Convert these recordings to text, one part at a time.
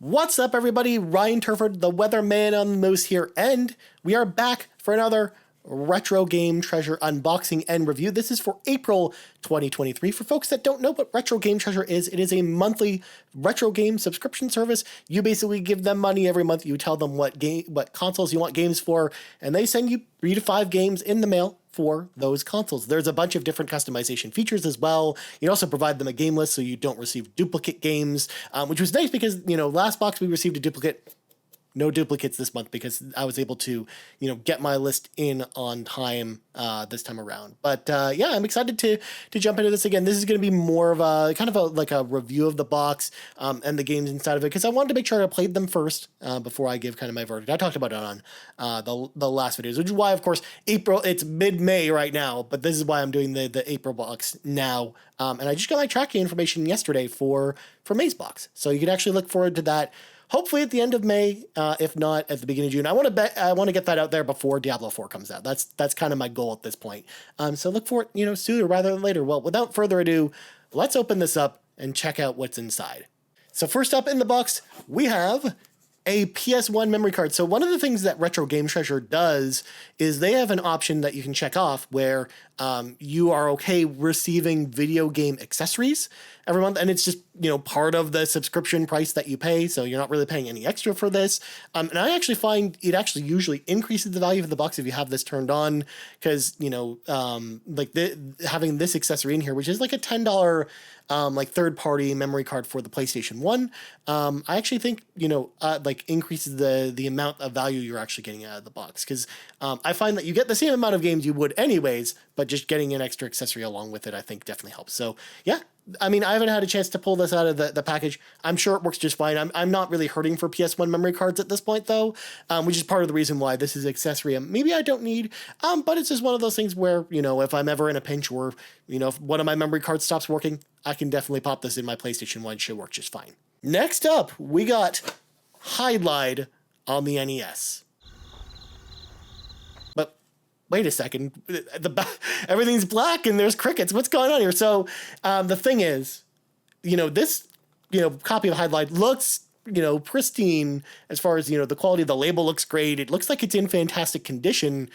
What's up, everybody? Ryan Turford, the weatherman on the moose here, and we are back for another retro game treasure unboxing and review. This is for April 2023. For folks that don't know what Retro Game Treasure is, it is a monthly retro game subscription service. You basically give them money every month. You tell them what consoles you want games for, and they send you 3 to 5 games in the mail for those consoles. There's a bunch of different customization features as well. You also provide them a game list so you don't receive duplicate games, which was nice because, last box we received a duplicate. No duplicates this month because I was able to, get my list in on time this time around. But yeah, I'm excited to jump into this again. This is going to be more of a kind of a review of the box and the games inside of it, because I wanted to make sure I played them first before I give kind of my verdict. I talked about it on the last videos, which is why, of course, April, it's mid-May right now, but this is why I'm doing the April box now. And I just got my tracking information yesterday for May's box. So you can actually look forward to that. Hopefully at the end of May, if not at the beginning of June. I want to get that out there before Diablo 4 comes out. That's kind of my goal at this point. So look for it, sooner rather than later. Well, without further ado, let's open this up and check out what's inside. So first up in the box, we have a PS1 memory card. So one of the things that Retro Game Treasure does is they have an option that you can check off where you are okay receiving video game accessories every month. And it's just, part of the subscription price that you pay. So you're not really paying any extra for this. And I actually find it actually usually increases the value of the box if you have this turned on, because, having this accessory in here, which is like a $10 third-party memory card for the PlayStation 1, I actually think, increases the amount of value you're actually getting out of the box. Because I find that you get the same amount of games you would anyways, but just getting an extra accessory along with it, I think definitely helps. So yeah, I mean, I haven't had a chance to pull this out of the package. I'm sure it works just fine. I'm not really hurting for PS1 memory cards at this point, though, which is part of the reason why this is accessory. Maybe I don't need, but it's just one of those things where, if I'm ever in a pinch or, if one of my memory cards stops working, I can definitely pop this in my PlayStation 1. It should work just fine. Next up, we got Highlight on the NES. But wait a second, everything's black and there's crickets. What's going on here? So the thing is, this, copy of Highlight looks, pristine as far as, the quality of the label looks great. It looks like it's in fantastic condition.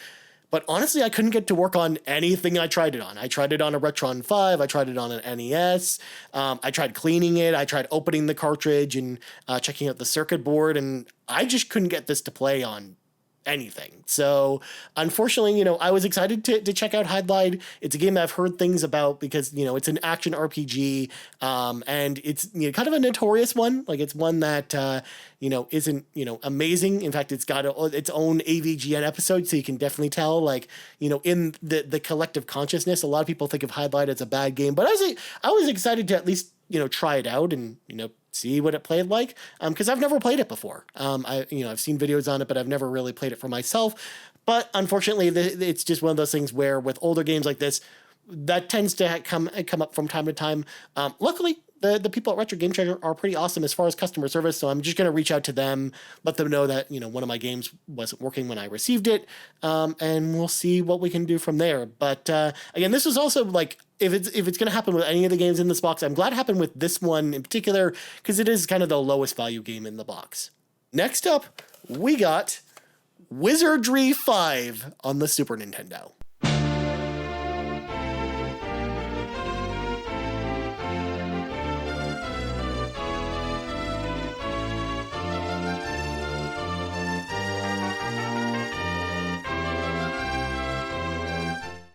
But honestly, I couldn't get to work on anything I tried it on. I tried it on a Retron 5. I tried it on an NES. I tried cleaning it. I tried opening the cartridge and checking out the circuit board. And I just couldn't get this to play on anything. So unfortunately, I was excited to check out Highlight. It's a game that I've heard things about because, it's an action RPG, and it's kind of a notorious one. Like, it's one that, isn't, amazing. In fact, it's got its own AVGN episode, so you can definitely tell, like, in the collective consciousnness, a lot of people think of Highlight as a bad game, but I was excited to at least, try it out and, see what it played like, because I've never played it before. I've seen videos on it, but I've never really played it for myself. But unfortunately, it's just one of those things where with older games like this, that tends to come up from time to time. Luckily, the people at Retro Game Treasure are pretty awesome as far as customer service, so I'm just going to reach out to them, let them know that, one of my games wasn't working when I received it, and we'll see what we can do from there. But again, this was also like, if it's going to happen with any of the games in this box, I'm glad it happened with this one in particular, because it is kind of the lowest value game in the box. Next up, we got Wizardry 5 on the Super Nintendo.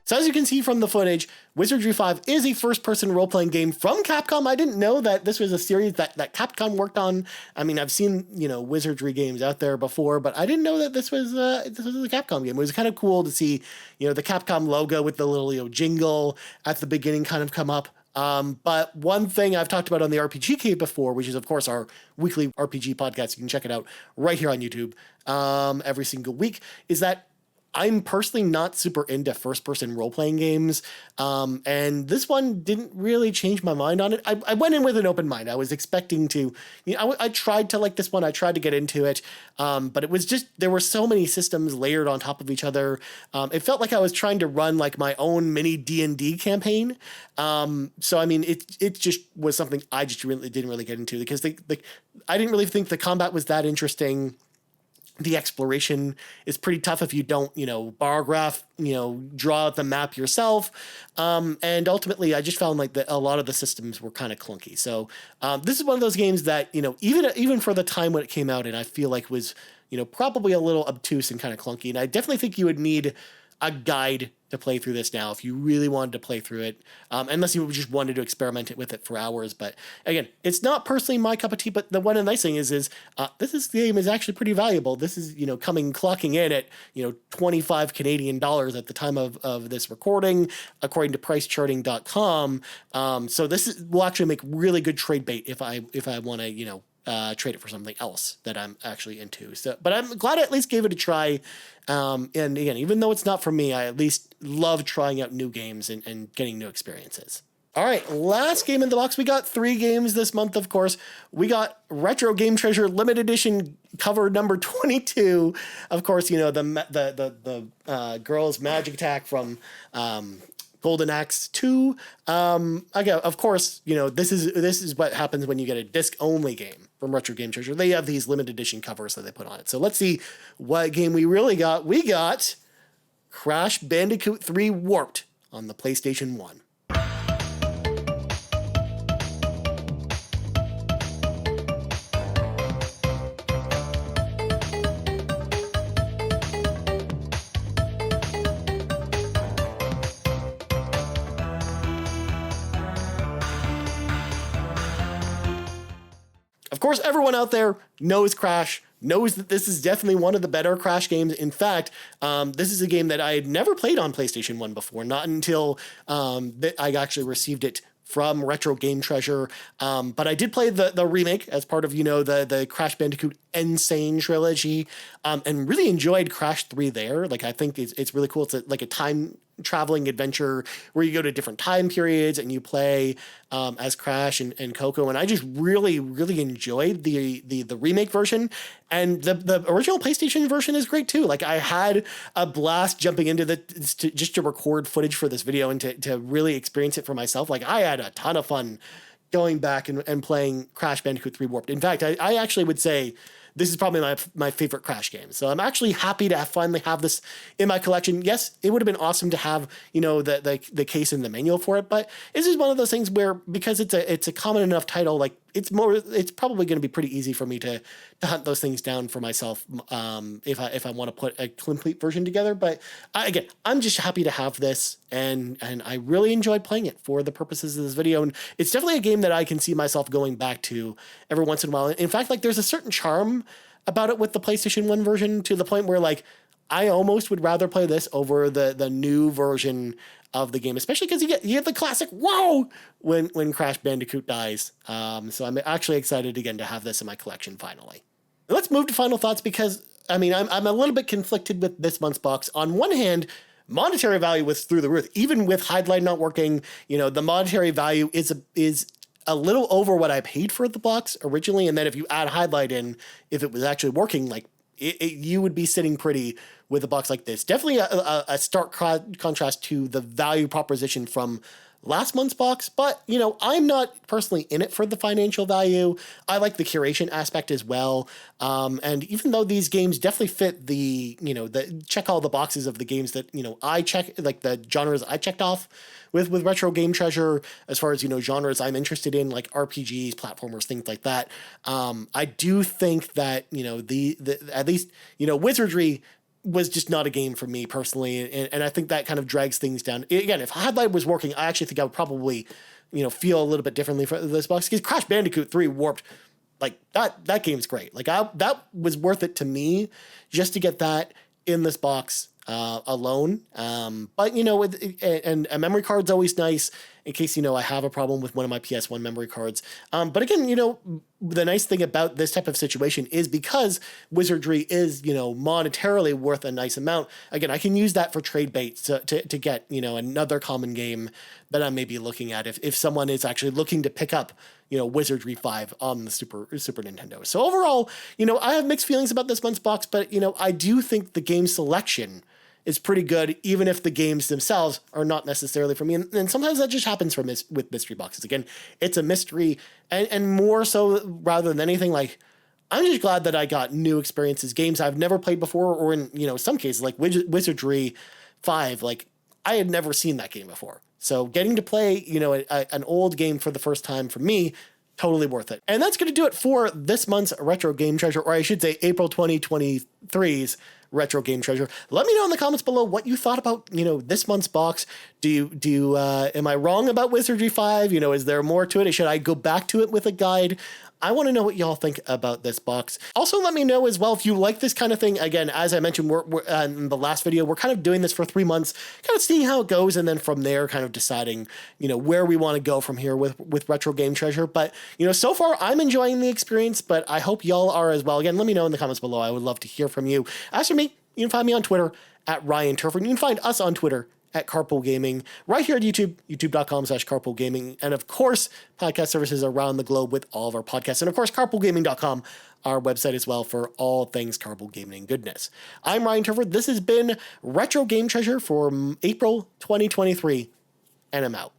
So as you can see from the footage, Wizardry 5 is a first-person role-playing game from Capcom. I didn't know that this was a series that Capcom worked on. I mean, I've seen, Wizardry games out there before, but I didn't know that this was a Capcom game. It was kind of cool to see, the Capcom logo with the little, jingle at the beginning kind of come up. But one thing I've talked about on the RPG Cave before, which is, of course, our weekly RPG podcast, you can check it out right here on YouTube every single week, is that I'm personally not super into first-person role-playing games, and this one didn't really change my mind on it. I went in with an open mind. I was expecting to, I tried to like this one. I tried to get into it, but it was just, there were so many systems layered on top of each other. It felt like I was trying to run like my own mini D&D campaign. So I mean, it just was something I just really didn't really get into, because I didn't really think the combat was that interesting. The exploration is pretty tough if you don't, bar graph, draw out the map yourself. And ultimately, I just found like that a lot of the systems were kind of clunky. So this is one of those games that, even for the time when it came out, and I feel like was, probably a little obtuse and kind of clunky. And I definitely think you would need a guide to play through this now if you really wanted to play through it, unless you just wanted to experiment it with it for hours. But again, it's not personally my cup of tea, but the one nice thing is this game is actually pretty valuable. This is, clocking in at, 25 Canadian dollars at the time of this recording, according to pricecharting.com. So this will actually make really good trade bait if I want to, trade it for something else that I'm actually into. So, but I'm glad I at least gave it a try. And again, even though it's not for me, I at least love trying out new games and getting new experiences. All right, last game in the box. We got 3 games this month, of course. We got Retro Game Treasure Limited Edition cover number 22. Of course, the girl's magic attack from Golden Axe 2. Again, of course, this is what happens when you get a disc-only game from Retro Game Treasure. They have these limited edition covers that they put on it. So let's see what game we really got. We got Crash Bandicoot 3 Warped on the PlayStation 1. Of course, everyone out there knows Crash, knows that this is definitely one of the better Crash games. In fact, this is a game that I had never played on PlayStation 1 before, not until I actually received it from Retro Game Treasure. But I did play the remake as part of, the Crash Bandicoot Insane trilogy, and really enjoyed Crash 3 there. Like, I think it's really cool. It's like a time traveling adventure where you go to different time periods and you play as Crash and Coco. And I just really, really enjoyed the remake version. And the original PlayStation version is great too. Like, I had a blast jumping into just to record footage for this video and to really experience it for myself. Like, I had a ton of fun going back and playing Crash Bandicoot 3 Warped. In fact, I actually would say this is probably my favorite Crash game. So I'm actually happy to finally have this in my collection. Yes, it would have been awesome to have, the case and the manual for it, but this is one of those things where, because it's a common enough title, like it's probably going to be pretty easy for me to hunt those things down for myself, if I want to put a complete version together. But again, I'm just happy to have this, and I really enjoyed playing it for the purposes of this video. And it's definitely a game that I can see myself going back to every once in a while. In fact, like, there's a certain charm about it with the PlayStation 1 version, to the point where, like, I almost would rather play this over the new version of the game, especially because you get the classic whoa when Crash Bandicoot dies. So I'm actually excited again to have this in my collection finally. Let's move to final thoughts, because I'm a little bit conflicted with this month's box. On one hand, monetary value was through the roof, even with Highlight not working. The monetary value is a little over what I paid for the box originally, and then if you add Highlight in, if it was actually working, like you would be sitting pretty with a box like this. Definitely a stark contrast to the value proposition from last month's box, but I'm not personally in it for the financial value. I like the curation aspect as well, and even though these games definitely fit the check all the boxes of the games that I check, like the genres I checked off with Retro Game Treasure, as far as genres I'm interested in, like RPGs, platformers, things like that. I do think that the at least Wizardry was just not a game for me personally, and I think that kind of drags things down. Again, if Highlight was working, I actually think I would probably feel a little bit differently for this box, because Crash Bandicoot 3 Warped, like that game's great. Like that was worth it to me just to get that in this box alone. But and a memory card's always nice, in case, I have a problem with one of my PS1 memory cards. But again, the nice thing about this type of situation is because Wizardry is, monetarily worth a nice amount. Again, I can use that for trade bait to get, another common game that I may be looking at if someone is actually looking to pick up, Wizardry 5 on the Super Nintendo. So overall, I have mixed feelings about this month's box, but, I do think the game selection is pretty good, even if the games themselves are not necessarily for me. And sometimes that just happens with mystery boxes. Again, it's a mystery, and more so rather than anything, like, I'm just glad that I got new experiences, games I've never played before, or in, some cases, like Wizardry 5, like, I had never seen that game before. So getting to play, an old game for the first time for me, totally worth it. And that's going to do it for this month's Retro Game Treasure, or I should say April 2023's Retro Game Treasure. Let me know in the comments below what you thought about, this month's box. Am I wrong about Wizardry 5? Is there more to it? Should I go back to it with a guide? I want to know what y'all think about this box. Also, let me know as well if you like this kind of thing. Again, as I mentioned we're in the last video, we're kind of doing this for 3 months, kind of seeing how it goes, and then from there kind of deciding, where we want to go from here with Retro Game Treasure. But, so far I'm enjoying the experience, but I hope y'all are as well. Again, let me know in the comments below. I would love to hear from you. As for me, you can find me on Twitter at Ryan Turford. You can find us on Twitter at Carpool Gaming, right here at YouTube, youtube.com/Carpool Gaming. And of course, podcast services around the globe with all of our podcasts. And of course, carpoolgaming.com, our website as well for all things Carpool Gaming goodness. I'm Ryan Turford. This has been Retro Game Treasure for April 2023, and I'm out.